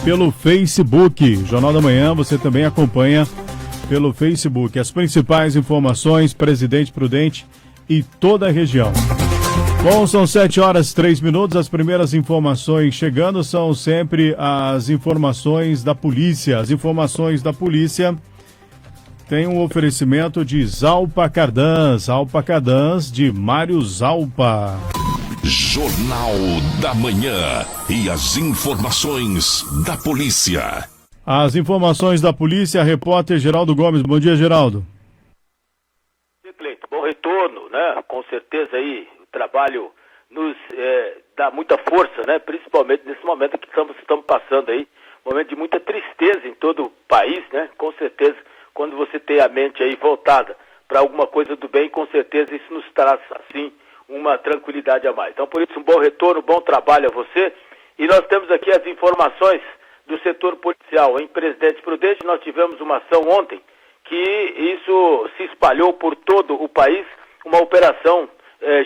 pelo Facebook. Jornal da Manhã você também acompanha pelo Facebook. As principais informações, Presidente Prudente e toda a região. Bom, são 7h03. As primeiras informações chegando são sempre as informações da polícia. As informações da polícia têm um oferecimento de Zalpa Cardans. Zalpa Cardans de Mário Zalpa. Jornal da Manhã e as informações da polícia. As informações da polícia, repórter Geraldo Gomes. Bom dia, Geraldo. Bom retorno, né? Com certeza aí o trabalho nos dá muita força, né? Principalmente nesse momento que estamos passando aí, um momento de muita tristeza em todo o país, né? Com certeza, quando você tem a mente aí voltada para alguma coisa do bem, com certeza isso nos traz, assim, uma tranquilidade a mais. Então, por isso, um bom retorno, bom trabalho a você. E nós temos aqui as informações do setor policial. Em Presidente Prudente, nós tivemos uma ação ontem que isso se espalhou por todo o país, uma operação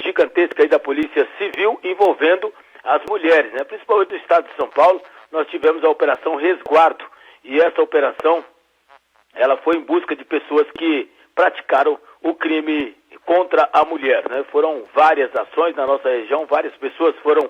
gigantesca aí da Polícia Civil envolvendo as mulheres, né? Principalmente no estado de São Paulo, nós tivemos a Operação Resguardo. E essa operação, ela foi em busca de pessoas que praticaram o crime contra a mulher, né? Foram várias ações na nossa região, várias pessoas foram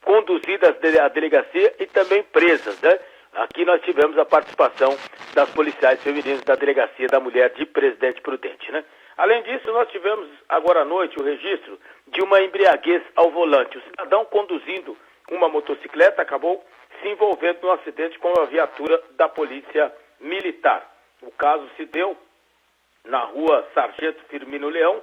conduzidas à delegacia e também presas, né? Aqui nós tivemos a participação das policiais femininas da Delegacia da Mulher de Presidente Prudente, né? Além disso, nós tivemos agora à noite o registro de uma embriaguez ao volante. O cidadão conduzindo uma motocicleta acabou se envolvendo num acidente com a viatura da Polícia Militar. O caso se deu na rua Sargento Firmino Leão,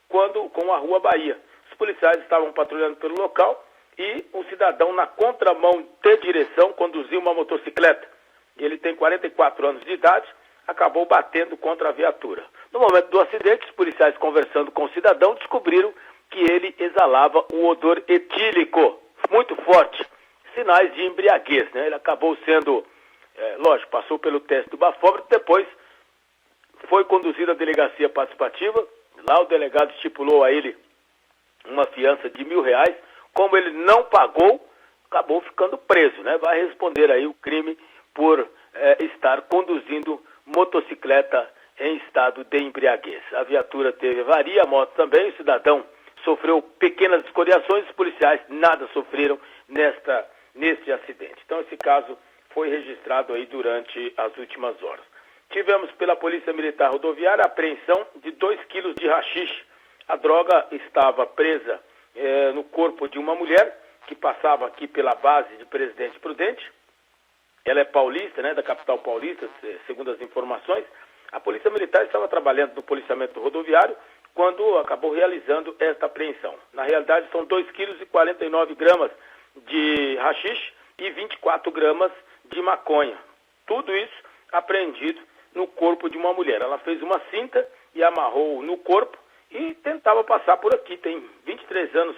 com a Rua Bahia. Os policiais estavam patrulhando pelo local e um cidadão na contramão de direção conduziu uma motocicleta. Ele tem 44 anos de idade, acabou batendo contra a viatura. No momento do acidente, os policiais conversando com o cidadão descobriram que ele exalava um odor etílico muito forte, sinais de embriaguez, né? Ele acabou sendo, lógico, passou pelo teste do bafômetro, depois foi conduzido à delegacia participativa. Lá o delegado estipulou a ele uma fiança de R$1.000. Como ele não pagou, acabou ficando preso, né? Vai responder aí o crime por estar conduzindo motocicleta em estado de embriaguez. A viatura teve avaria, a moto também, o cidadão sofreu pequenas escoriações, os policiais nada sofreram neste acidente. Então esse caso foi registrado aí durante as últimas horas. Tivemos pela Polícia Militar Rodoviária a apreensão de 2 quilos de haxixe. A droga estava presa no corpo de uma mulher que passava aqui pela base de Presidente Prudente. Ela é paulista, né, da capital paulista, segundo as informações. A Polícia Militar estava trabalhando no policiamento rodoviário quando acabou realizando esta apreensão. Na realidade, são 2,49 kg de haxixe e 24 gramas de maconha. Tudo isso apreendido no corpo de uma mulher. Ela fez uma cinta e amarrou no corpo e tentava passar por aqui. Tem 23 anos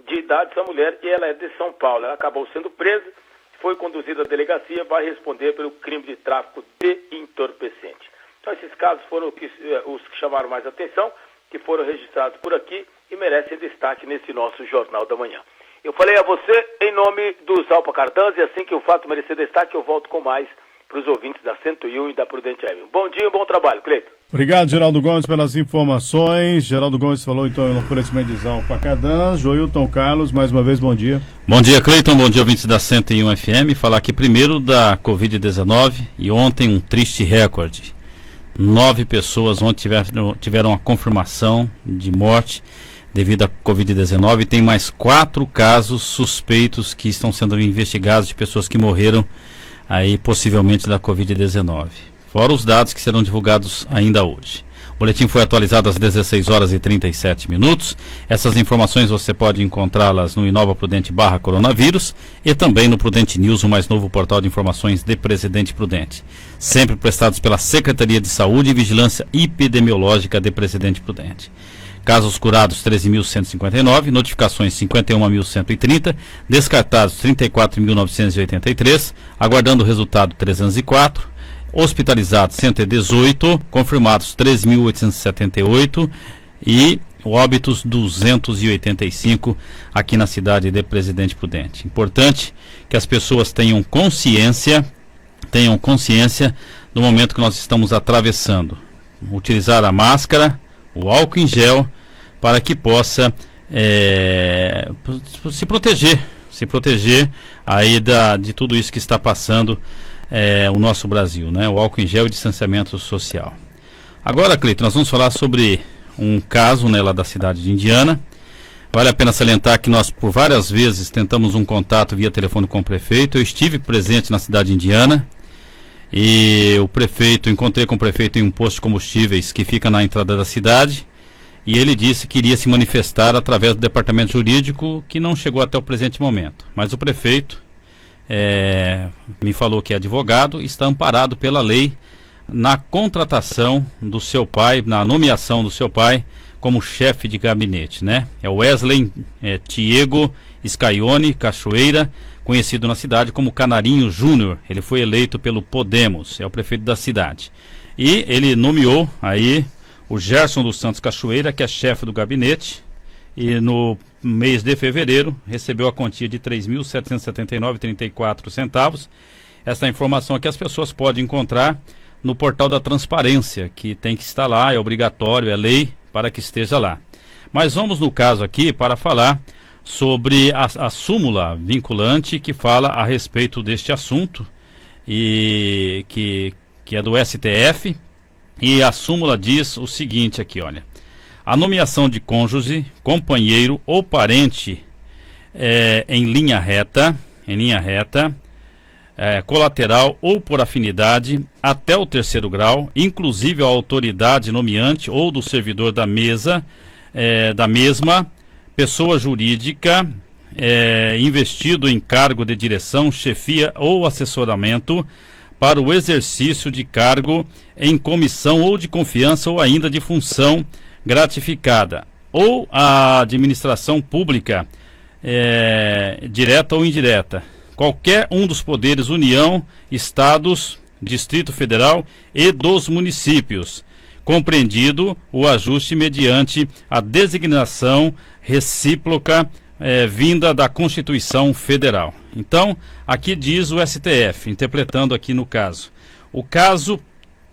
de idade essa mulher e ela é de São Paulo. Ela acabou sendo presa, foi conduzida à delegacia, vai responder pelo crime de tráfico de entorpecente. Então esses casos foram os que chamaram mais atenção, que foram registrados por aqui e merecem destaque nesse nosso Jornal da Manhã. Eu falei a você em nome do Zalpa Cardans e assim que o fato merecer destaque eu volto com mais para os ouvintes da 101 e da Prudente AM. Bom dia e bom trabalho, Cleiton. Obrigado, Geraldo Gomes, pelas informações. Geraldo Gomes falou então no oferecimento de Zalpa Cardans. Joilton Carlos, mais uma vez, bom dia. Bom dia, Cleiton, bom dia, ouvintes da 101 FM. Falar aqui primeiro da Covid-19 e ontem um triste recorde. 9 pessoas ontem tiveram a confirmação de morte devido à Covid-19 e tem mais 4 casos suspeitos que estão sendo investigados de pessoas que morreram aí possivelmente da Covid-19. Fora os dados que serão divulgados ainda hoje. O boletim foi atualizado às 16h37. Essas informações você pode encontrá-las no Inova Prudente /coronavírus e também no Prudente News, o mais novo portal de informações de Presidente Prudente. Sempre prestados pela Secretaria de Saúde e Vigilância Epidemiológica de Presidente Prudente. Casos curados 13.159, notificações 51.130, descartados 34.983, aguardando o resultado 304, hospitalizados 118, confirmados 3.878 e óbitos 285 aqui na cidade de Presidente Prudente. Importante que as pessoas tenham consciência tenham consciência do momento que nós estamos atravessando. Utilizar a máscara, o álcool em gel, para que possa se proteger aí de tudo isso que está passando o nosso Brasil, né? O álcool em gel e o distanciamento social. Agora, Cleiton, nós vamos falar sobre um caso, né, lá da cidade de Indiana. Vale a pena salientar que nós, por várias vezes, tentamos um contato via telefone com o prefeito. Eu estive presente na cidade de Indiana e encontrei com o prefeito em um posto de combustíveis que fica na entrada da cidade, e ele disse que iria se manifestar através do departamento jurídico, que não chegou até o presente momento. Mas o prefeito me falou que é advogado e está amparado pela lei na contratação do seu pai, na nomeação do seu pai como chefe de gabinete, né? É o Wesley Tiego Scaione Cachoeira, conhecido na cidade como Canarinho Júnior. Ele foi eleito pelo Podemos, é o prefeito da cidade. E ele nomeou aí o Gerson dos Santos Cachoeira, que é chefe do gabinete, e no mês de fevereiro recebeu a quantia de R$ 3.779,34. Essa informação aqui as pessoas podem encontrar no portal da transparência, que tem que estar lá, é obrigatório, é lei, para que esteja lá. Mas vamos no caso aqui para falar sobre a súmula vinculante que fala a respeito deste assunto, e que é do STF, e a súmula diz o seguinte aqui, olha: a nomeação de cônjuge, companheiro ou parente em linha reta, colateral ou por afinidade até o 3º grau, inclusive a autoridade nomeante ou do servidor da mesma pessoa jurídica investido em cargo de direção, chefia ou assessoramento para o exercício de cargo em comissão ou de confiança ou ainda de função gratificada, ou a administração pública direta ou indireta, qualquer um dos poderes União, Estados, Distrito Federal e dos municípios, compreendido o ajuste mediante a designação recíproca vinda da Constituição Federal. Então, aqui diz o STF, interpretando aqui no caso. O caso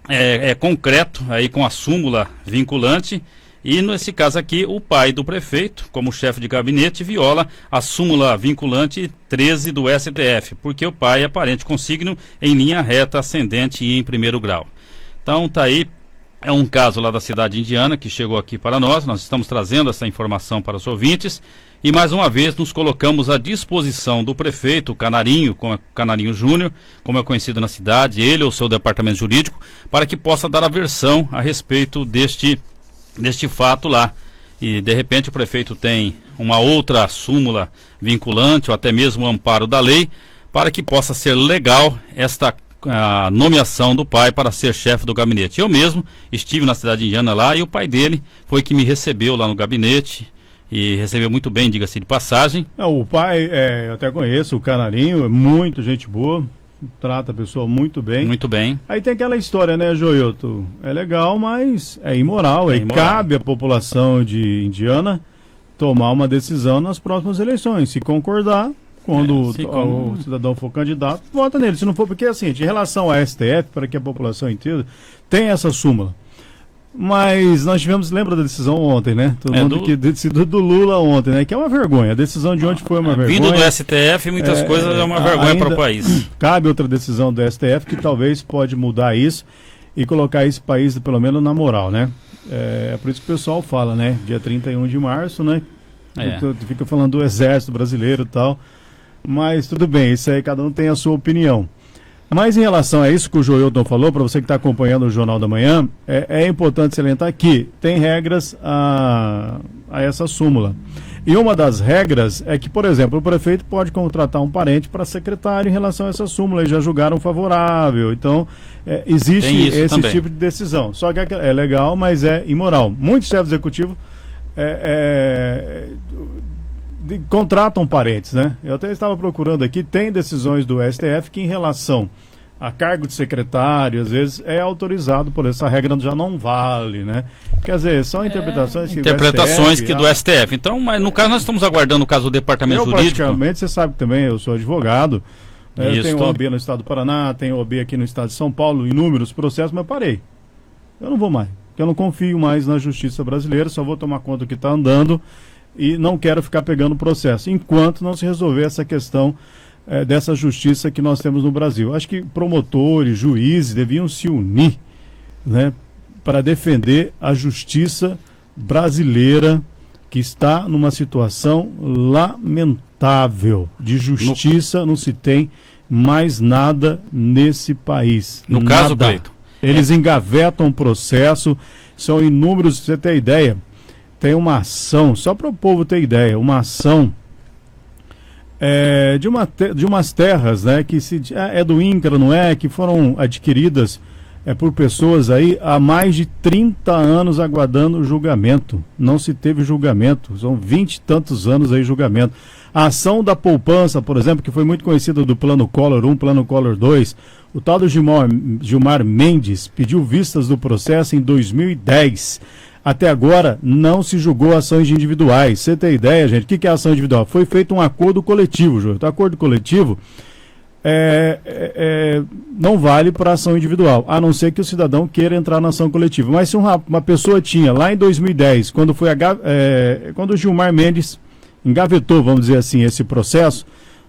é concreto, aí com a súmula vinculante, e nesse caso aqui, o pai do prefeito, como chefe de gabinete, viola a súmula vinculante 13 do STF, porque o pai é parente consígno em linha reta, ascendente e em 1º grau. Então, tá aí, é um caso lá da cidade de Indiana que chegou aqui para nós estamos trazendo essa informação para os ouvintes, e mais uma vez nos colocamos à disposição do prefeito, Canarinho Júnior, como é conhecido na cidade, ele ou seu departamento jurídico, para que possa dar a versão a respeito deste fato lá. E de repente o prefeito tem uma outra súmula vinculante ou até mesmo um amparo da lei para que possa ser legal esta nomeação do pai para ser chefe do gabinete. Eu mesmo estive na cidade de Indiana lá, e o pai dele foi que me recebeu lá no gabinete, e recebeu muito bem, diga-se de passagem. O pai, eu até conheço o Canarinho, é muito gente boa, trata a pessoa muito bem. Muito bem. Aí tem aquela história, né, Joilton? É legal, mas é imoral. Cabe à população de Indiana tomar uma decisão nas próximas eleições. Se concordar, quando o cidadão for candidato, vota nele. Se não for, porque assim, em relação à STF, para que a população entenda, tem essa súmula. Mas nós tivemos, lembra da decisão ontem, né? Todo mundo que decidiu do Lula ontem, né? Que é uma vergonha. A decisão de ontem foi uma vergonha. Vindo do STF, muitas coisas é uma vergonha para o país. Cabe outra decisão do STF que talvez pode mudar isso e colocar esse país, pelo menos, na moral, né? É por isso que o pessoal fala, né? Dia 31 de março, né? Fica falando do Exército Brasileiro e tal. Mas tudo bem, isso aí cada um tem a sua opinião. Mas em relação a isso que o Joilton falou, para você que está acompanhando o Jornal da Manhã, é importante salientar que tem regras a essa súmula. E uma das regras é que, por exemplo, o prefeito pode contratar um parente para secretário em relação a essa súmula, e já julgaram favorável. Então, existe esse também. Tipo de decisão. Só que é legal, mas é imoral. Muitos chefes executivos contratam parentes, né? Eu até estava procurando aqui, tem decisões do STF que, em relação a cargo de secretário, às vezes é autorizado, por essa regra já não vale, né? Quer dizer, são interpretações que do STF. Então, mas no caso nós estamos aguardando o caso do departamento jurídico. Praticamente, você sabe que também eu sou advogado Eu tenho OAB no estado do Paraná, tenho OAB aqui no estado de São Paulo, inúmeros processos, mas parei. Eu não vou mais, porque eu não confio mais na justiça brasileira, só vou tomar conta do que está andando e não quero ficar pegando processo, enquanto não se resolver essa questão dessa justiça que nós temos no Brasil. Acho que promotores, juízes deviam se unir, né, para defender a justiça brasileira, que está numa situação lamentável. De justiça não se tem mais nada nesse país. No nada. Caso, Cleito. Eles engavetam o processo, são inúmeros, pra você ter ideia. Tem uma ação, só para o povo ter ideia, uma ação de umas terras, né, que é do INCRA, não é? Que foram adquiridas por pessoas aí há mais de 30 anos aguardando julgamento. Não se teve julgamento, são 20 e tantos anos aí julgamento. A ação da poupança, por exemplo, que foi muito conhecida do Plano Collor 1, Plano Collor 2, o tal do Gilmar Mendes pediu vistas do processo em 2010. Até agora não se julgou ações individuais. Você tem ideia, gente? O que é ação individual? Foi feito um acordo coletivo, Júlio. O acordo coletivo não vale para ação individual, a não ser que o cidadão queira entrar na ação coletiva. Mas se uma pessoa tinha, lá em 2010, quando o Gilmar Mendes engavetou, vamos dizer assim, esse processo,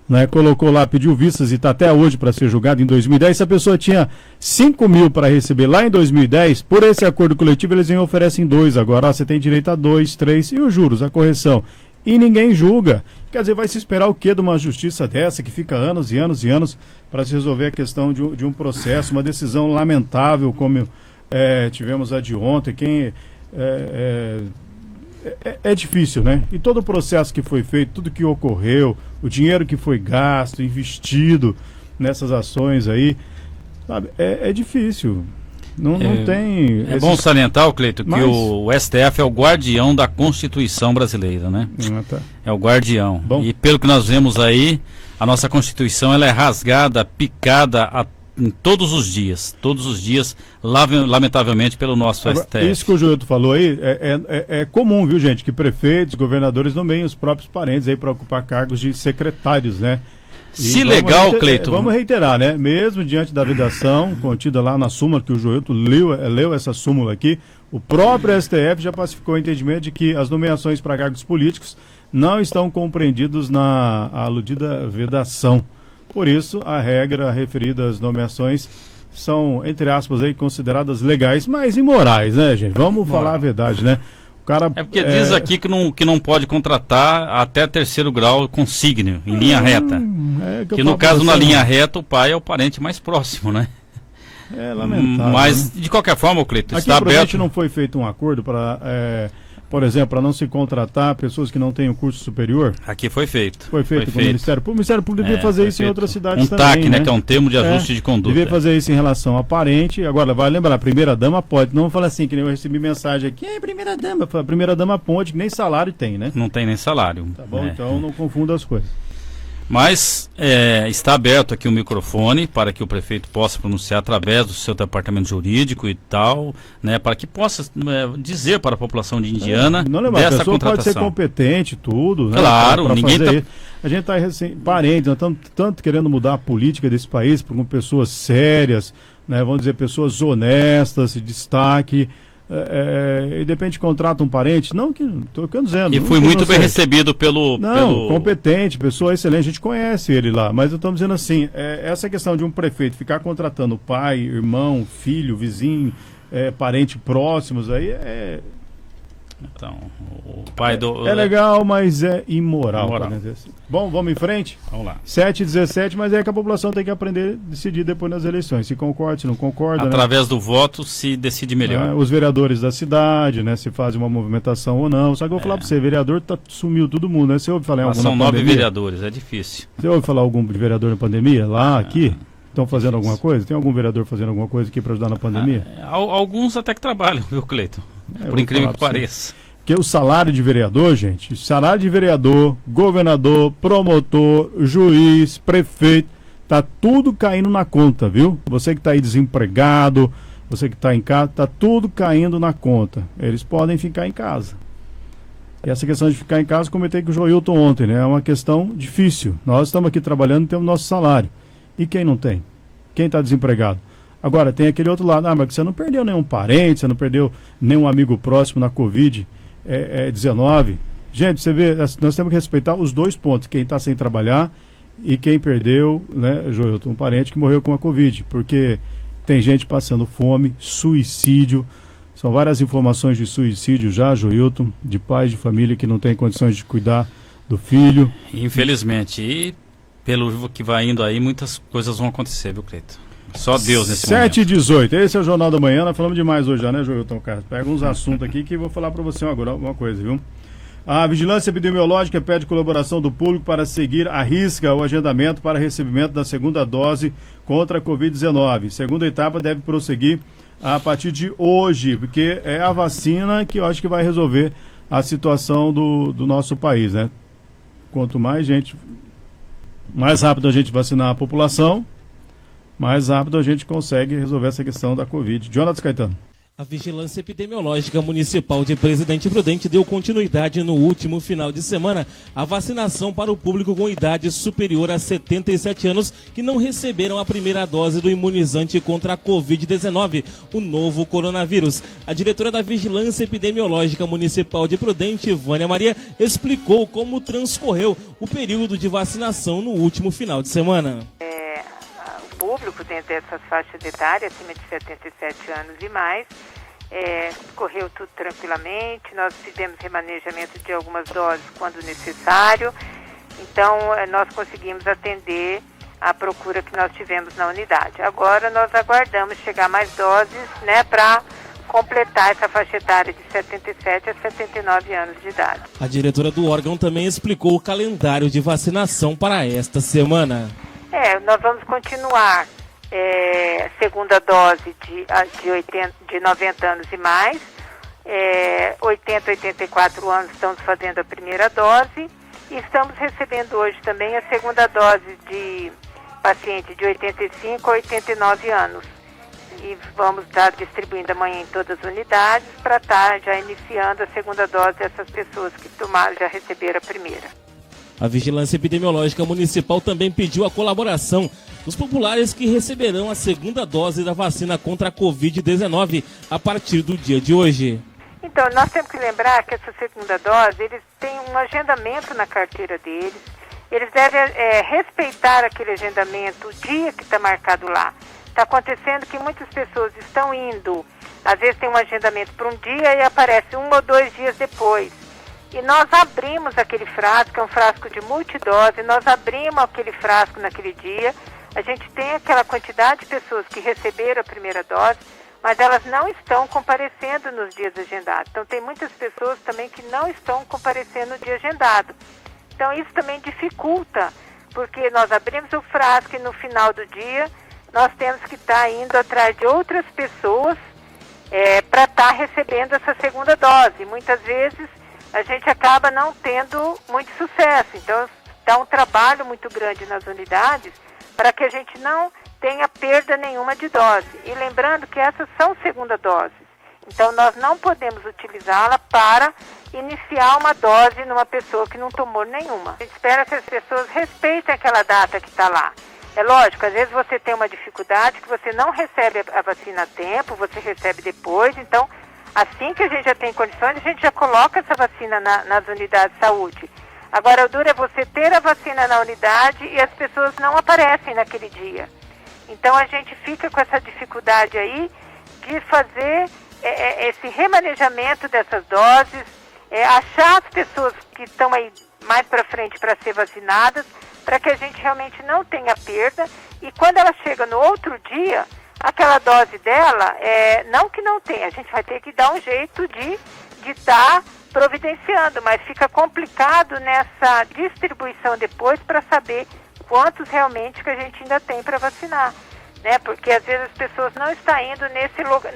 né, colocou lá, pediu vistas e está até hoje para ser julgado em 2010, se a pessoa tinha 5 mil para receber lá em 2010, por esse acordo coletivo eles oferecem 2 agora, você tem direito a 2, 3, e os juros, a correção. E ninguém julga. Quer dizer, vai se esperar o quê de uma justiça dessa, que fica anos e anos e anos para se resolver a questão de um processo, uma decisão lamentável, como tivemos a de ontem. É difícil, né? E todo o processo que foi feito, tudo que ocorreu, o dinheiro que foi gasto, investido nessas ações aí, sabe? É difícil. Não tem... bom salientar, Cleito, que o STF é o guardião da Constituição brasileira, né? Tá. É o guardião. Bom. E pelo que nós vemos aí, a nossa Constituição ela é rasgada, picada em todos os dias, lamentavelmente, pelo nosso STF. Isso que o Joelito falou aí é comum, viu, gente, que prefeitos, governadores nomeiem os próprios parentes aí para ocupar cargos de secretários, né? Se legal, Cleito. Vamos reiterar, né? Mesmo diante da vedação contida lá na súmula, que o Joelito leu essa súmula aqui, o próprio STF já pacificou o entendimento de que as nomeações para cargos políticos não estão compreendidos na aludida vedação. Por isso, a regra referida às nomeações são, entre aspas, aí, consideradas legais, mas imorais, né, gente? Vamos falar a verdade, né? Porque diz aqui que não pode contratar até 3º grau consígnio, em linha reta. Que no caso, na linha reta, o pai é o parente mais próximo, né? É lamentável. Mas, de qualquer forma, Cleito, está aberto. Não foi feito um acordo para, por exemplo, para não se contratar pessoas que não têm o curso superior? Aqui foi feito. Foi feito com o Ministério Público. O Ministério Público devia fazer isso em outras cidades também. TAC, né? Que é um termo de ajuste de conduta. Devia fazer isso em relação a parente. Agora, vai lembrar, a primeira-dama pode. Não fala assim, que nem eu recebi mensagem aqui. primeira-dama? A primeira-dama pode, que nem salário tem, né? Não tem nem salário. Tá bom, então não confunda as coisas. Mas está aberto aqui o microfone para que o prefeito possa pronunciar através do seu departamento jurídico e tal, né, para que possa dizer para a população de Indiana dessa contratação. Pode ser competente, tudo, né? Claro, ninguém está... A gente está parente, nós estamos tanto querendo mudar a política desse país com pessoas sérias, né, vamos dizer, pessoas honestas, de destaque. E de repente contrata um parente, não que estou dizendo. E fui muito bem recebido pelo... competente, pessoa excelente, a gente conhece ele lá, mas eu estou dizendo assim, essa questão de um prefeito ficar contratando pai, irmão, filho, vizinho, parente próximos, aí Então, o pai do... É legal, mas é imoral. Assim. Bom, vamos em frente? Vamos lá. 7h17, mas é que a população tem que aprender a decidir depois nas eleições. Se concorda, se não concorda. Através do voto se decide melhor. Os vereadores da cidade, né? Se fazem uma movimentação ou não. Só que eu vou falar para você, vereador sumiu todo mundo, né? Você ouve falar em algum são 9 vereadores, é difícil. Você ouve falar algum vereador na pandemia? Lá, aqui? Estão fazendo alguma coisa? Tem algum vereador fazendo alguma coisa aqui para ajudar na pandemia? Alguns até que trabalham, viu, Cleito? Por incrível que pareça. Porque o salário de vereador, gente, salário de vereador, governador, promotor, juiz, prefeito, tá tudo caindo na conta, viu? Você que está aí desempregado, você que está em casa, tá tudo caindo na conta. Eles podem ficar em casa. E essa questão de ficar em casa, comentei com o Joilton ontem, né? É uma questão difícil. Nós estamos aqui trabalhando e temos nosso salário. E quem não tem? Quem está desempregado? Agora, tem aquele outro lado, mas você não perdeu nenhum parente, você não perdeu nenhum amigo próximo na Covid-19. Gente, você vê, nós temos que respeitar os dois pontos, quem está sem trabalhar e quem perdeu, né, Joilton, um parente que morreu com a Covid, porque tem gente passando fome, suicídio, são várias informações de suicídio já, Joilton, de pais de família que não têm condições de cuidar do filho. Infelizmente, e pelo que vai indo aí, muitas coisas vão acontecer, viu, Cleito? Só Deus nesse momento. 7h18, esse é o Jornal da Manhã, nós falamos demais hoje já, né, Joilton Carlos? Pega uns assuntos aqui que eu vou falar para você agora uma coisa, viu? A Vigilância Epidemiológica pede colaboração do público para seguir à risca o agendamento para recebimento da segunda dose contra a Covid-19. Segunda etapa deve prosseguir a partir de hoje, porque é a vacina que eu acho que vai resolver a situação do nosso país, né? Quanto mais rápido a gente vacinar a população, mais rápido a gente consegue resolver essa questão da Covid. Jonatas Caetano. A Vigilância Epidemiológica Municipal de Presidente Prudente deu continuidade no último final de semana à vacinação para o público com idade superior a 77 anos que não receberam a primeira dose do imunizante contra a Covid-19, o novo coronavírus. A diretora da Vigilância Epidemiológica Municipal de Prudente, Vânia Maria, explicou como transcorreu o período de vacinação no último final de semana. Público dentro dessas faixas etárias, acima de 77 anos e mais, correu tudo tranquilamente, nós fizemos remanejamento de algumas doses quando necessário, então nós conseguimos atender a procura que nós tivemos na unidade. Agora nós aguardamos chegar mais doses, né, para completar essa faixa etária de 77 a 79 anos de idade. A diretora do órgão também explicou o calendário de vacinação para esta semana. Nós vamos continuar segunda dose de 90 anos e mais, 80, 84 anos estamos fazendo a primeira dose e estamos recebendo hoje também a segunda dose de paciente de 85 a 89 anos. E vamos estar distribuindo amanhã em todas as unidades para estar já iniciando a segunda dose dessas pessoas que já receberam a primeira. A Vigilância Epidemiológica Municipal também pediu a colaboração dos populares que receberão a segunda dose da vacina contra a Covid-19 a partir do dia de hoje. Então, nós temos que lembrar que essa segunda dose, eles têm um agendamento na carteira deles, eles devem respeitar aquele agendamento, o dia que está marcado lá. Está acontecendo que muitas pessoas estão indo, às vezes tem um agendamento para um dia e aparece 1 ou 2 dias depois. E nós abrimos aquele frasco, é um frasco de multidose, nós abrimos aquele frasco naquele dia, a gente tem aquela quantidade de pessoas que receberam a primeira dose, mas elas não estão comparecendo nos dias agendados. Então tem muitas pessoas também que não estão comparecendo no dia agendado. Então isso também dificulta, porque nós abrimos o frasco e no final do dia nós temos que estar indo atrás de outras pessoas para estar recebendo essa segunda dose. Muitas vezes a gente acaba não tendo muito sucesso. Então, dá um trabalho muito grande nas unidades para que a gente não tenha perda nenhuma de dose. E lembrando que essas são segunda doses. Então, nós não podemos utilizá-la para iniciar uma dose numa pessoa que não tomou nenhuma. A gente espera que as pessoas respeitem aquela data que está lá. É lógico, às vezes você tem uma dificuldade que você não recebe a vacina a tempo, você recebe depois, então assim que a gente já tem condições, a gente já coloca essa vacina nas unidades de saúde. Agora, o duro é você ter a vacina na unidade e as pessoas não aparecem naquele dia. Então, a gente fica com essa dificuldade aí de fazer esse remanejamento dessas doses, achar as pessoas que estão aí mais para frente para ser vacinadas, para que a gente realmente não tenha perda. E quando ela chega no outro dia, aquela dose dela, não que não tenha, a gente vai ter que dar um jeito de estar providenciando, mas fica complicado nessa distribuição depois para saber quantos realmente que a gente ainda tem para vacinar, né? Porque às vezes as pessoas não estão indo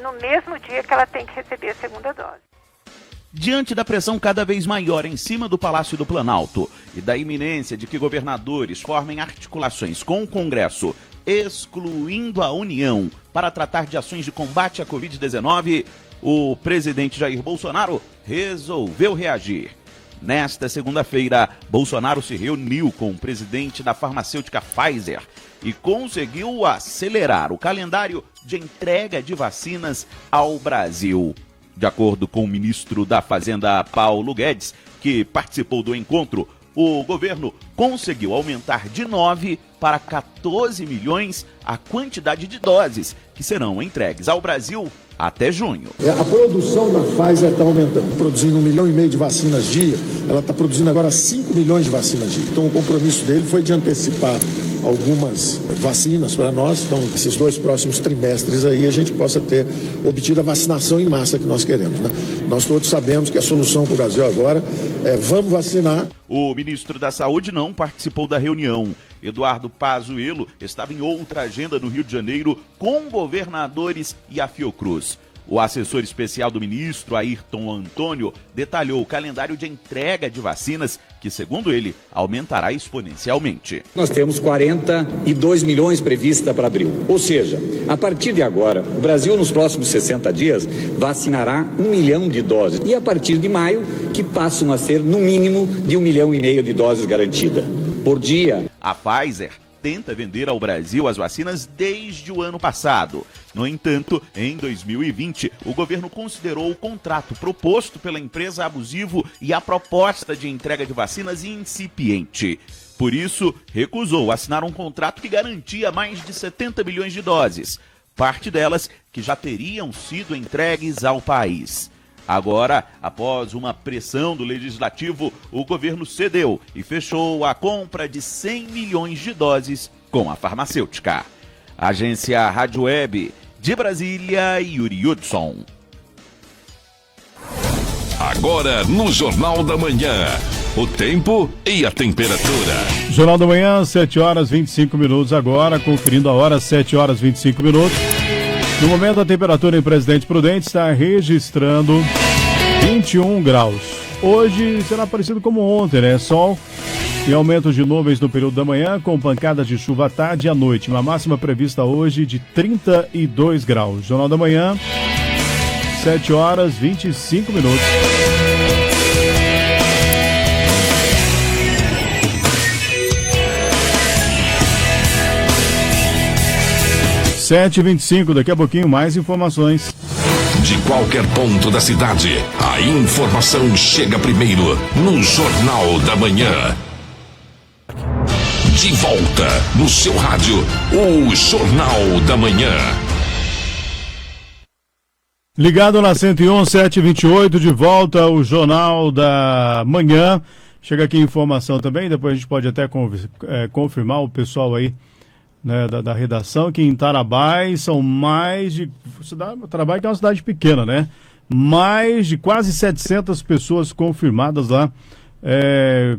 no mesmo dia que ela tem que receber a segunda dose. Diante da pressão cada vez maior em cima do Palácio do Planalto e da iminência de que governadores formem articulações com o Congresso, excluindo a União para tratar de ações de combate à Covid-19, o presidente Jair Bolsonaro resolveu reagir. Nesta segunda-feira, Bolsonaro se reuniu com o presidente da farmacêutica Pfizer e conseguiu acelerar o calendário de entrega de vacinas ao Brasil. De acordo com o ministro da Fazenda, Paulo Guedes, que participou do encontro, o governo conseguiu aumentar de 9 para 14 milhões a quantidade de doses que serão entregues ao Brasil até junho. A produção da Pfizer está aumentando, produzindo 1,5 milhão de vacinas dia, ela está produzindo agora 5 milhões de vacinas dia. Então o compromisso dele foi de antecipar algumas vacinas para nós, então esses 2 próximos trimestres aí a gente possa ter obtido a vacinação em massa que nós queremos, né? Nós todos sabemos que a solução para o Brasil agora é vamos vacinar. O ministro da Saúde não participou da reunião. Eduardo Pazuello estava em outra agenda no Rio de Janeiro com governadores e a Fiocruz. O assessor especial do ministro, Ayrton Antônio, detalhou o calendário de entrega de vacinas, que, segundo ele, aumentará exponencialmente. Nós temos 42 milhões prevista para abril. Ou seja, a partir de agora, o Brasil, nos próximos 60 dias, vacinará 1 milhão de doses. E a partir de maio, que passam a ser, no mínimo, de 1,5 milhão de doses garantidas por dia. A Pfizer tenta vender ao Brasil as vacinas desde o ano passado. No entanto, em 2020, o governo considerou o contrato proposto pela empresa abusivo e a proposta de entrega de vacinas incipiente. Por isso, recusou assinar um contrato que garantia mais de 70 milhões de doses, parte delas que já teriam sido entregues ao país. Agora, após uma pressão do Legislativo, o governo cedeu e fechou a compra de 100 milhões de doses com a farmacêutica. Agência Rádio Web de Brasília, Yuri Hudson. Agora no Jornal da Manhã, o tempo e a temperatura. Jornal da Manhã, 7 horas 25 minutos agora, conferindo a hora, 7 horas 25 minutos. No momento, a temperatura em Presidente Prudente está registrando 21 graus. Hoje será parecido como ontem, né? Sol e aumento de nuvens no período da manhã, com pancadas de chuva à tarde e à noite. Uma máxima prevista hoje de 32 graus. Jornal da Manhã, 7 horas 25 minutos. Sete e 25, daqui a pouquinho mais informações. De qualquer ponto da cidade, a informação chega primeiro no Jornal da Manhã. De volta no seu rádio, o Jornal da Manhã. Ligado na 101, 7h28, de volta o Jornal da Manhã. Chega aqui informação também, depois a gente pode até confirmar o pessoal aí, né, da redação, que em Tarabai são mais de... Tarabai que é uma cidade pequena, né? Mais de quase 700 pessoas confirmadas lá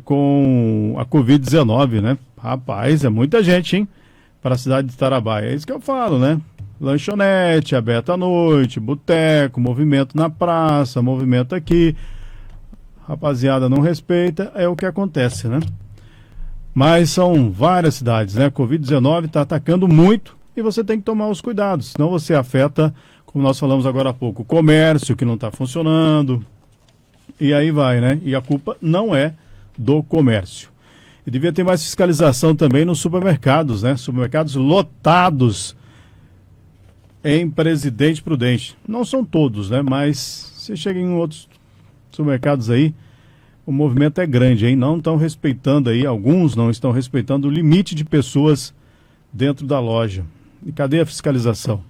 com a Covid-19, né? Rapaz, é muita gente, hein? Para a cidade de Tarabai. É isso que eu falo, né? Lanchonete, aberta à noite, boteco, movimento na praça, movimento aqui. Rapaziada não respeita, é o que acontece, né? Mas são várias cidades, né? Covid-19 está atacando muito e você tem que tomar os cuidados, senão você afeta, como nós falamos agora há pouco, o comércio que não está funcionando, e aí vai, né? E a culpa não é do comércio. E devia ter mais fiscalização também nos supermercados, né? Supermercados lotados em Presidente Prudente. Não são todos, né? Mas você chega em outros supermercados aí, o movimento é grande, hein? Não estão respeitando aí, alguns não estão respeitando o limite de pessoas dentro da loja. E cadê a fiscalização?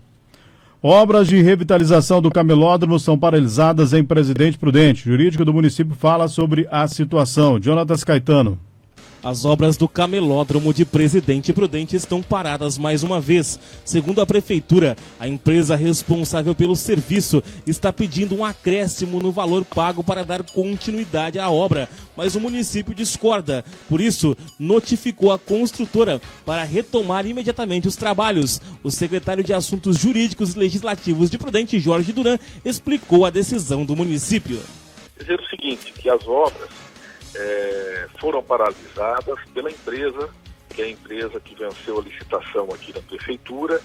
Obras de revitalização do camelódromo são paralisadas em Presidente Prudente. O jurídico do município fala sobre a situação. Jonatas Caetano. As obras do camelódromo de Presidente Prudente estão paradas mais uma vez. Segundo a prefeitura, a empresa responsável pelo serviço está pedindo um acréscimo no valor pago para dar continuidade à obra, mas o município discorda. Por isso, notificou a construtora para retomar imediatamente os trabalhos. O secretário de Assuntos Jurídicos e Legislativos de Prudente, Jorge Duran, explicou a decisão do município. Dizer o seguinte, que as obras foram paralisadas pela empresa, que é a empresa que venceu a licitação aqui da prefeitura.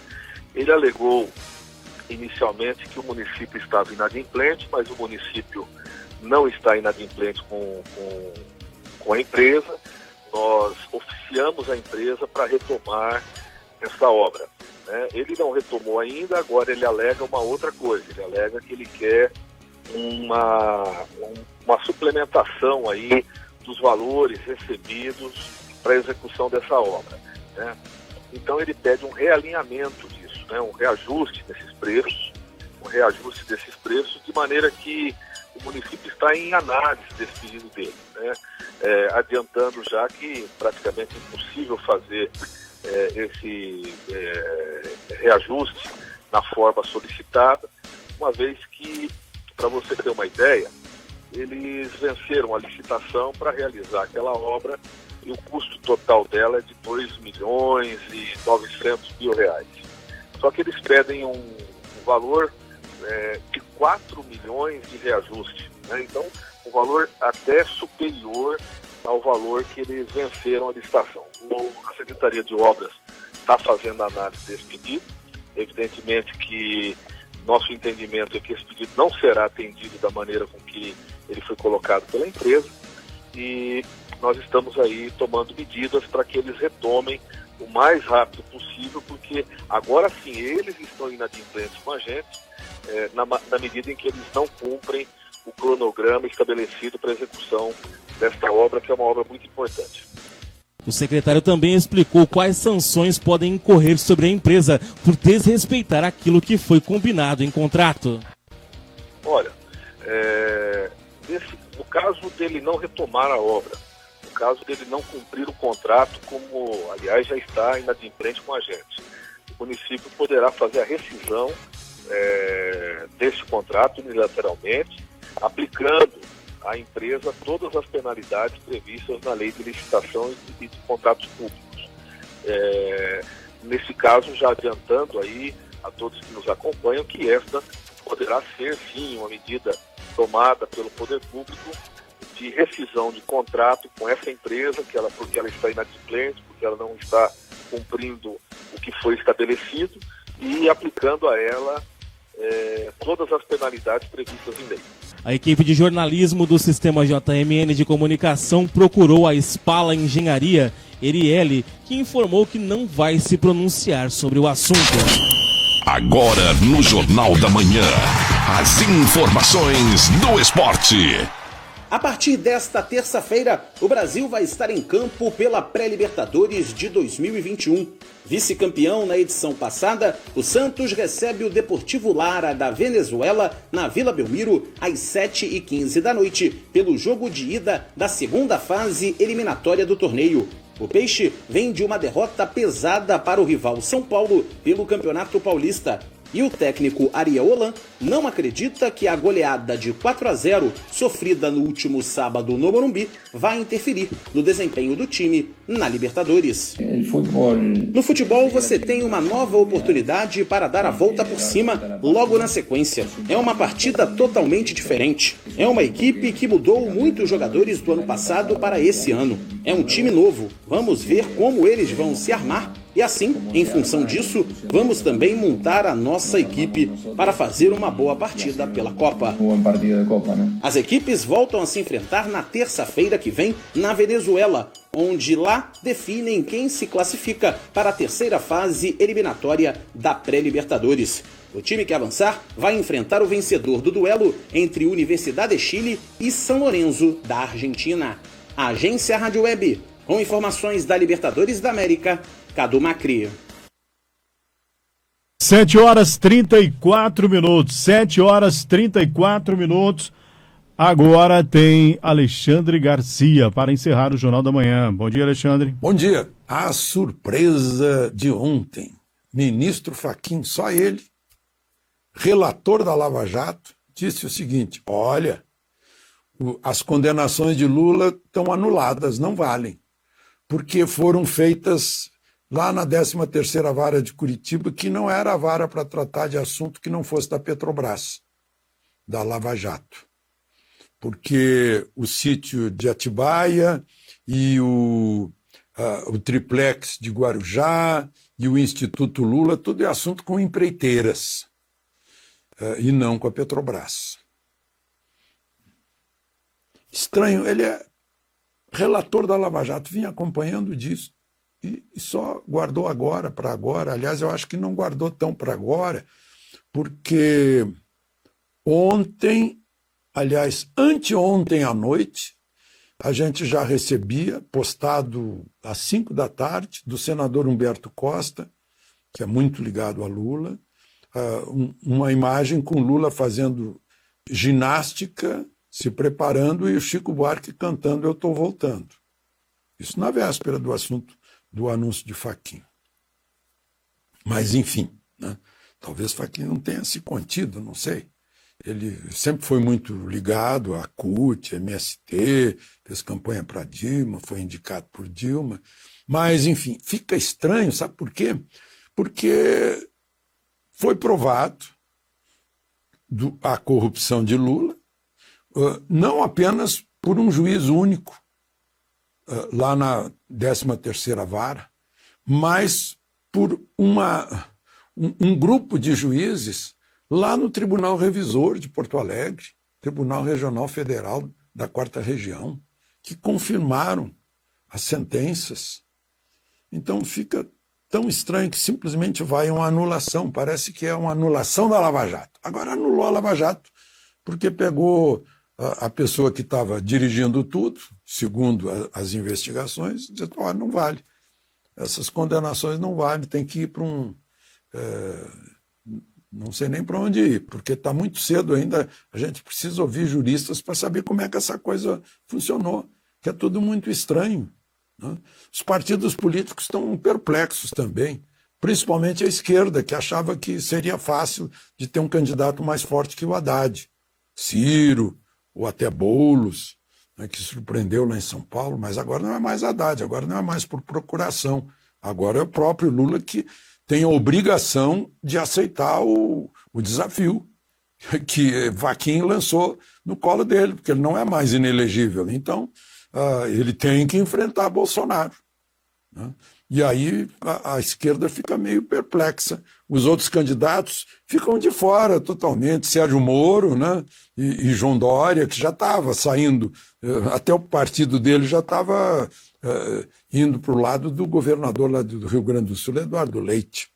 Ele alegou inicialmente que o município estava inadimplente, mas o município não está inadimplente com a empresa. Nós oficiamos a empresa para retomar essa obra, né? Ele não retomou ainda, agora ele alega uma outra coisa, ele alega que ele quer uma suplementação aí dos valores recebidos para a execução dessa obra, né? Então ele pede um realinhamento disso, né? Um reajuste desses preços, de maneira que o município está em análise desse pedido dele, né? Adiantando já que praticamente é impossível fazer esse reajuste na forma solicitada, uma vez que, para você ter uma ideia, eles venceram a licitação para realizar aquela obra e o custo total dela é de R$2.900.000. Só que eles pedem um valor de 4 milhões de reajuste, né? Então, um valor até superior ao valor que eles venceram a licitação. A Secretaria de Obras está fazendo a análise desse pedido. Evidentemente que nosso entendimento é que esse pedido não será atendido da maneira com que ele foi colocado pela empresa, e nós estamos aí tomando medidas para que eles retomem o mais rápido possível, porque agora sim eles estão inadimplentes com a gente, na medida em que eles não cumprem o cronograma estabelecido para a execução desta obra, que é uma obra muito importante. O secretário também explicou quais sanções podem incorrer sobre a empresa por desrespeitar aquilo que foi combinado em contrato. Olha, no caso dele não retomar a obra, no caso dele não cumprir o contrato, como aliás já está inadimplente com a gente, o município poderá fazer a rescisão desse contrato unilateralmente, aplicando à empresa todas as penalidades previstas na lei de licitação e de contratos públicos. Nesse caso, já adiantando aí a todos que nos acompanham que esta poderá ser sim uma medida tomada pelo poder público de rescisão de contrato com essa empresa, porque ela está inadimplente, porque ela não está cumprindo o que foi estabelecido, e aplicando a ela todas as penalidades previstas em lei. A equipe de jornalismo do Sistema JMN de Comunicação procurou a Spala Engenharia, Eriele, que informou que não vai se pronunciar sobre o assunto. Agora no Jornal da Manhã, as informações do esporte. A partir desta terça-feira, o Brasil vai estar em campo pela Pré-Libertadores de 2021. Vice-campeão na edição passada, o Santos recebe o Deportivo Lara da Venezuela na Vila Belmiro às 7h15 da noite, pelo jogo de ida da segunda fase eliminatória do torneio. O Peixe vem de uma derrota pesada para o rival São Paulo pelo Campeonato Paulista. E o técnico Ariel Holan não acredita que a goleada de 4-0 sofrida no último sábado no Morumbi vai interferir no desempenho do time na Libertadores. No futebol você tem uma nova oportunidade para dar a volta por cima logo na sequência. É uma partida totalmente diferente. É uma equipe que mudou muitos jogadores do ano passado para esse ano. É um time novo. Vamos ver como eles vão se armar. E assim, em função disso, vamos também montar a nossa equipe para fazer uma boa partida pela Copa. As equipes voltam a se enfrentar na terça-feira que vem na Venezuela, onde lá definem quem se classifica para a terceira fase eliminatória da Pré-Libertadores. O time que avançar vai enfrentar o vencedor do duelo entre Universidade de Chile e São Lourenço, da Argentina. A agência Rádio Web, com informações da Libertadores da América, Cadu Macri. 7h34. 7h34. Agora tem Alexandre Garcia para encerrar o Jornal da Manhã. Bom dia, Alexandre. Bom dia. A surpresa de ontem. Ministro Fachin, só ele, relator da Lava Jato, disse o seguinte: olha, as condenações de Lula estão anuladas, não valem, porque foram feitas lá na 13ª Vara de Curitiba, que não era a vara para tratar de assunto que não fosse da Petrobras, da Lava Jato. Porque o sítio de Atibaia e o triplex de Guarujá e o Instituto Lula, tudo é assunto com empreiteiras, e não com a Petrobras. Estranho, ele é relator da Lava Jato, vinha acompanhando disso. e só guardou agora, para agora. Aliás, eu acho que não guardou tão para agora, porque ontem, aliás, anteontem à noite, a gente já recebia, postado às 5 da tarde, do senador Humberto Costa, que é muito ligado a Lula, uma imagem com Lula fazendo ginástica, se preparando, e o Chico Buarque cantando Eu Tô Voltando. Isso na véspera do anúncio de Fachin. Mas, enfim, né? Talvez Fachin não tenha se contido, não sei. Ele sempre foi muito ligado à CUT, MST, fez campanha para Dilma, foi indicado por Dilma. Mas, enfim, fica estranho, sabe por quê? Porque foi provado a corrupção de Lula, não apenas por um juiz único, lá na 13ª Vara, mas por um grupo de juízes lá no Tribunal Revisor de Porto Alegre, Tribunal Regional Federal da 4ª Região, que confirmaram as sentenças. Então fica tão estranho que simplesmente vai uma anulação, parece que é uma anulação da Lava Jato. Agora anulou a Lava Jato, porque pegou a pessoa que estava dirigindo tudo, segundo as investigações, e disse, não vale. Essas condenações não valem, tem que ir para não sei nem para onde ir, porque está muito cedo ainda, a gente precisa ouvir juristas para saber como é que essa coisa funcionou, que é tudo muito estranho. Né? Os partidos políticos estão perplexos também, principalmente a esquerda, que achava que seria fácil de ter um candidato mais forte que o Haddad, Ciro, ou até Boulos, né, que surpreendeu lá em São Paulo, mas agora não é mais Haddad, agora não é mais por procuração, agora é o próprio Lula que tem a obrigação de aceitar o desafio que Fachin lançou no colo dele, porque ele não é mais inelegível. Então, ele tem que enfrentar Bolsonaro. Né? E aí a esquerda fica meio perplexa. Os outros candidatos ficam de fora totalmente. Sérgio Moro, né? e João Dória, que já estava saindo, até o partido dele já estava indo para o lado do governador lá do Rio Grande do Sul, Eduardo Leite.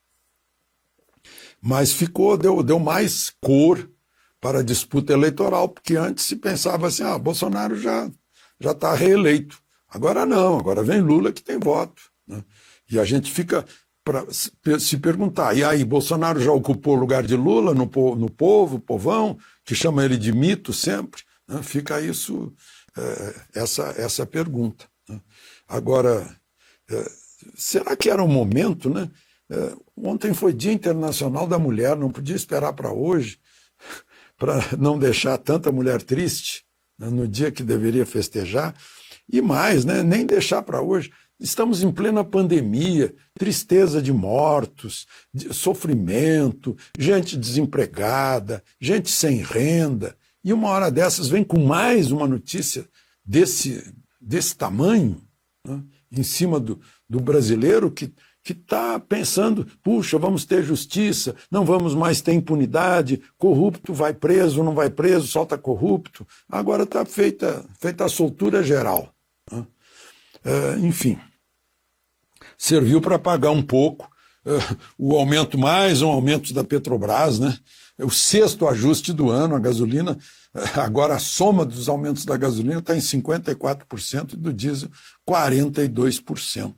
Mas deu mais cor para a disputa eleitoral, porque antes se pensava assim, Bolsonaro já está reeleito. Agora não, agora vem Lula que tem voto. Né? E a gente fica para se perguntar, e aí, Bolsonaro já ocupou o lugar de Lula no povão, que chama ele de mito sempre? Né? Fica isso, essa pergunta. Né? Agora, será que era o momento, né? Ontem foi Dia Internacional da Mulher, não podia esperar para hoje, para não deixar tanta mulher triste, né, no dia que deveria festejar, e mais, né, nem deixar para hoje. Estamos em plena pandemia, tristeza de mortos, sofrimento, gente desempregada, gente sem renda, e uma hora dessas vem com mais uma notícia desse tamanho, né, em cima do brasileiro que está pensando, puxa, vamos ter justiça, não vamos mais ter impunidade, corrupto vai preso, não vai preso, solta corrupto. Agora está feita a soltura geral. Né? Enfim, serviu para pagar um pouco o aumento, mais um aumento da Petrobras, né? O 6º ajuste do ano, a gasolina, agora a soma dos aumentos da gasolina está em 54% e do diesel 42%.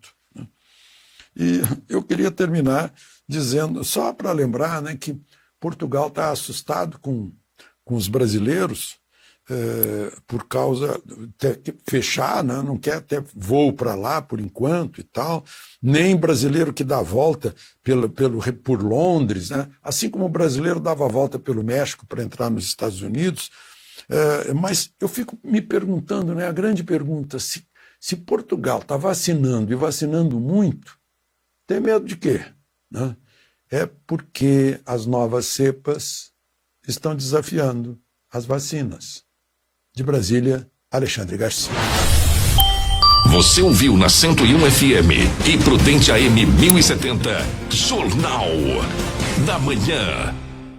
E eu queria terminar dizendo, só para lembrar, né, que Portugal está assustado com os brasileiros por causa de ter que fechar, né, não quer ter voo para lá por enquanto e tal, nem brasileiro que dá a volta por Londres, né, assim como o brasileiro dava a volta pelo México para entrar nos Estados Unidos. Mas eu fico me perguntando, né, a grande pergunta, se Portugal está vacinando e vacinando muito, tem medo de quê? Né? É porque as novas cepas estão desafiando as vacinas. De Brasília, Alexandre Garcia. Você ouviu na 101 FM e Prudente AM 1070, Jornal da Manhã.